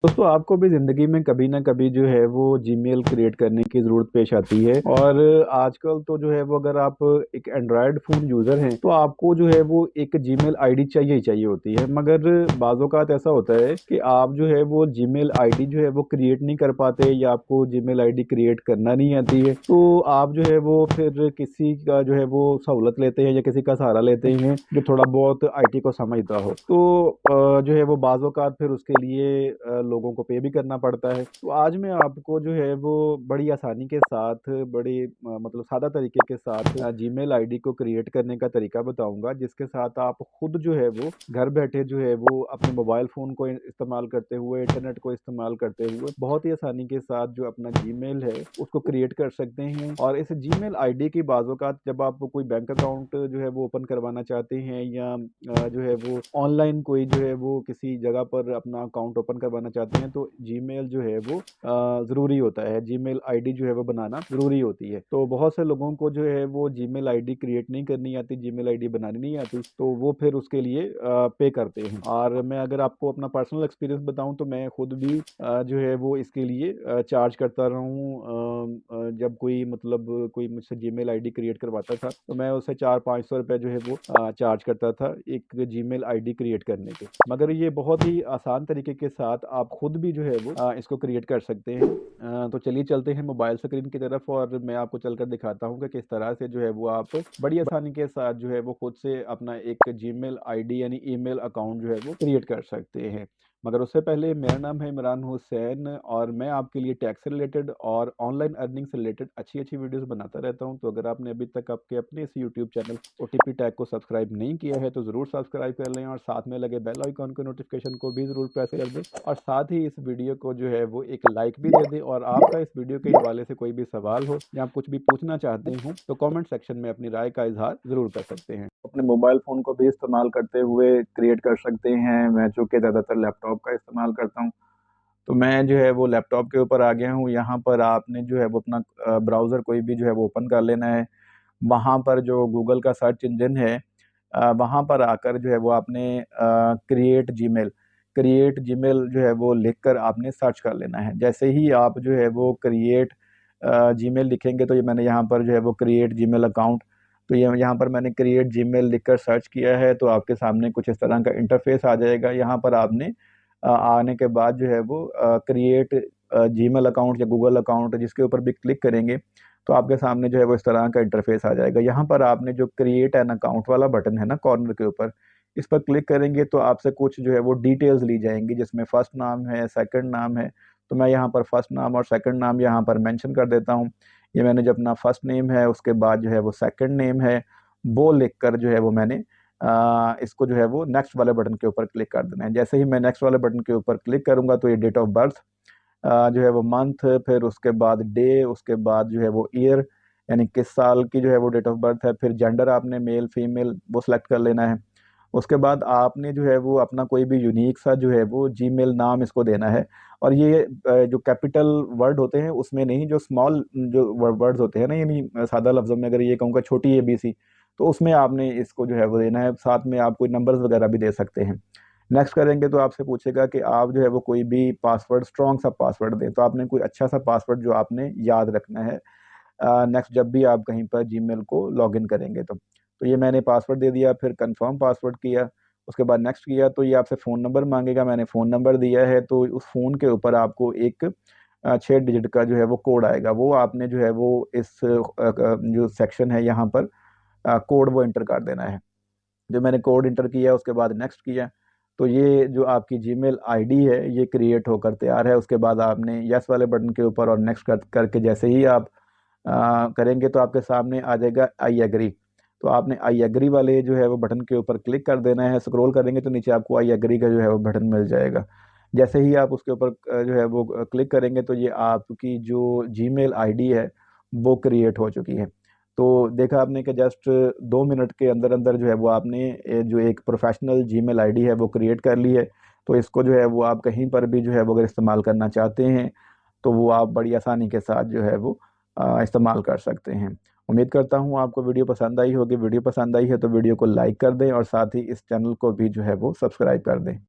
दोस्तों आपको भी ज़िंदगी में कभी ना कभी जो है वो जीमेल क्रिएट करने की ज़रूरत पेश आती है। और आजकल तो जो है वो अगर आप एक एंड्रॉयड फ़ोन यूज़र हैं तो आपको जो है वो एक जीमेल आईडी चाहिए ही चाहिए होती है। मगर बाज़ औक़ात ऐसा होता है कि आप जो है वो जीमेल आईडी जो है वो क्रिएट नहीं कर पाते या आपको जीमेल आईडी क्रिएट करना नहीं आती है। तो आप जो है वो फिर किसी का जो है वो सहूलत लेते हैं या किसी का सहारा लेते हैं जो थोड़ा बहुत आईटी को समझता हो। तो जो है वो बाज़ औक़ात फिर उसके लिए लोगों को पे भी करना पड़ता है। तो आज मैं आपको जो है वो बड़ी आसानी के साथ बड़े मतलब सादा तरीके के साथ जीमेल आईडी को क्रिएट करने का तरीका बताऊँगा, जिसके साथ आप खुद जो है वो घर बैठे जो है वो अपने मोबाइल फ़ोन को इस्तेमाल करते हुए, इंटरनेट को इस्तेमाल करते हुए बहुत ही आसानी के साथ जो अपना जीमेल है उसको क्रिएट कर सकते हैं। और इस जीमेल आईडी की बाज़ औक़ात जब आप कोई बैंक अकाउंट जो है वो ओपन करवाना चाहते हैं या जो है वो ऑनलाइन कोई जो है वो किसी जगह पर अपना अकाउंट ओपन करवाना चाहते हैं तो जीमेल जो है वो ज़रूरी होता है, जीमेल आईडी जो है वो बनाना ज़रूरी होती है। तो बहुत से लोगों को जो है वो जीमेल आईडी क्रिएट नहीं करनी आती, जीमेल आईडी बनानी नहीं आती, तो वो फिर उसके लिए पे करते हैं। और मैं अगर आपको अपना पर्सनल एक्सपीरियंस बताऊँ तो मैं खुद भी जो है वो इसके लिए चार्ज करता रहा हूँ। जब कोई मतलब कोई मुझसे जीमेल आईडी क्रिएट करवाता था तो मैं उसे 400-500 रुपए जो है वो चार्ज करता था एक जीमेल आईडी क्रिएट करने के। मगर ये बहुत ही आसान तरीके के साथ आप खुद भी जो है वो इसको क्रिएट कर सकते हैं। तो चलिए चलते हैं मोबाइल स्क्रीन की तरफ और मैं आपको चलकर दिखाता हूँ कि किस तरह से जो है वो आप बड़ी आसानी के साथ जो है वो खुद से अपना एक जीमेल आईडी यानी ईमेल अकाउंट जो है वो क्रिएट कर सकते हैं। मगर उससे पहले मेरा नाम है इमरान हुसैन और मैं आपके लिए टैक्स से रिलेटेड और ऑनलाइन अर्निंग से रिलेटेड अच्छी-अच्छी वीडियोस बनाता रहता हूं। तो अगर आपने अभी तक आपके अपने इस यूट्यूब चैनल ओटीपी टैग को सब्सक्राइब नहीं किया है तो ज़रूर सब्सक्राइब कर लें और साथ में लगे बेल आइकॉन के नोटिफिकेशन को भी ज़रूर प्रेस कर दें और साथ ही इस वीडियो को जो है वो एक लाइक भी दे दें। और आपका इस वीडियो के हवाले से कोई भी सवाल हो या आप कुछ भी पूछना चाहते हो तो कमेंट सेक्शन में अपनी राय का इजहार ज़रूर कर सकते हैं। अपने मोबाइल फ़ोन को भी इस्तेमाल करते हुए क्रिएट कर सकते हैं। मैं चूँकि ज़्यादातर लैपटॉप का इस्तेमाल करता हूँ, तो मैं जो है वो लैपटॉप के ऊपर आ गया हूँ। यहाँ पर आपने जो है वो अपना ब्राउज़र कोई भी जो है वो ओपन कर लेना है। वहाँ पर जो गूगल का सर्च इंजन है वहाँ पर आकर जो है वो आपने क्रिएट जीमेल जो है वो लिखकर आपने सर्च कर लेना है। जैसे ही आप जो है वो क्रिएट जीमेल लिखेंगे तो ये मैंने यहाँ पर जो है वो क्रिएट जीमेल अकाउंट, तो ये यहाँ पर मैंने क्रिएट जीमेल लिखकर सर्च किया है तो आपके सामने कुछ इस तरह का इंटरफेस आ जाएगा। यहाँ पर आपने आने के बाद जो है वो क्रिएट जीमेल अकाउंट या गूगल अकाउंट जिसके ऊपर भी क्लिक करेंगे तो आपके सामने जो है वो इस तरह का इंटरफेस आ जाएगा। यहाँ पर आपने जो क्रिएट एन अकाउंट वाला बटन है ना कॉर्नर के ऊपर, इस पर क्लिक करेंगे तो आपसे कुछ जो है वो डिटेल्स ली जाएंगी जिसमें फर्स्ट नाम है, सेकंड नाम है। तो मैं यहाँ पर फर्स्ट नाम और सेकंड नाम यहाँ पर मेंशन कर देता हूँ। ये मैंने जब अपना फर्स्ट नेम है उसके बाद जो है वो सेकंड नेम है वो लिख कर जो है वो मैंने इसको जो है वो नेक्स्ट वाले बटन के ऊपर क्लिक कर देना है। जैसे ही मैं नेक्स्ट वाले बटन के ऊपर क्लिक करूँगा तो ये डेट ऑफ बर्थ जो है वो मंथ, फिर उसके बाद डे, उसके बाद जो है वो ईयर यानी किस साल की जो है वो डेट ऑफ बर्थ है, फिर जेंडर आपने मेल फीमेल वो सिलेक्ट कर लेना है। उसके बाद आपने जो है वो अपना कोई भी यूनिक सा जो है वो जीमेल नाम इसको देना है। और ये जो कैपिटल वर्ड होते हैं उसमें नहीं, जो स्मॉल जो वर्ड्स होते हैं ना, यानी सादा लफ्ज़ों में अगर ये कहूँगा छोटी एबीसी, तो उसमें आपने इसको जो है वो देना है। साथ में आप कोई नंबर्स वगैरह भी दे सकते हैं। नेक्स्ट करेंगे तो आपसे पूछेगा कि आप जो है वो कोई भी पासवर्ड स्ट्रॉन्ग सा पासवर्ड दें, तो आपने कोई अच्छा सा पासवर्ड जो आपने याद रखना है नेक्स्ट जब भी आप कहीं पर जीमेल को लॉगिन करेंगे तो ये मैंने पासवर्ड दे दिया, फिर कंफर्म पासवर्ड किया, उसके बाद नेक्स्ट किया तो ये आपसे फ़ोन नंबर मांगेगा, मैंने फ़ोन नंबर दिया है। तो उस फ़ोन के ऊपर आपको एक 6 डिजिट का जो है वो कोड आएगा, वो आपने जो है वो इस जो सेक्शन है यहाँ पर कोड वो एंटर कर देना है। जो मैंने कोड इंटर किया उसके बाद नेक्स्ट किया तो ये जो आपकी जीमेल आईडी है ये क्रिएट होकर तैयार है। उसके बाद आपने यस वाले बटन के ऊपर और नेक्स्ट करके जैसे ही आप करेंगे तो आपके सामने आ जाएगा आई एग्री। तो आपने आई एग्री वाले जो है वो बटन के ऊपर क्लिक कर देना है। स्क्रॉल करेंगे तो नीचे आपको आई एग्री का जो है वो बटन मिल जाएगा। जैसे ही आप उसके ऊपर जो है वो क्लिक करेंगे तो ये आपकी जो जीमेल आईडी है वो क्रिएट हो चुकी है। तो देखा आपने कि जस्ट 2 मिनट के अंदर अंदर जो है वो आपने जो एक प्रोफेशनल जीमेल आईडी है वो क्रिएट कर ली है। तो इसको जो है वो आप कहीं पर भी जो है वो अगर इस्तेमाल करना चाहते हैं तो वो आप बड़ी आसानी के साथ जो है वो इस्तेमाल कर सकते हैं। उम्मीद करता हूँ आपको वीडियो पसंद आई होगी। वीडियो पसंद आई है तो वीडियो को लाइक कर दें और साथ ही इस चैनल को भी जो है वो सब्सक्राइब कर दें।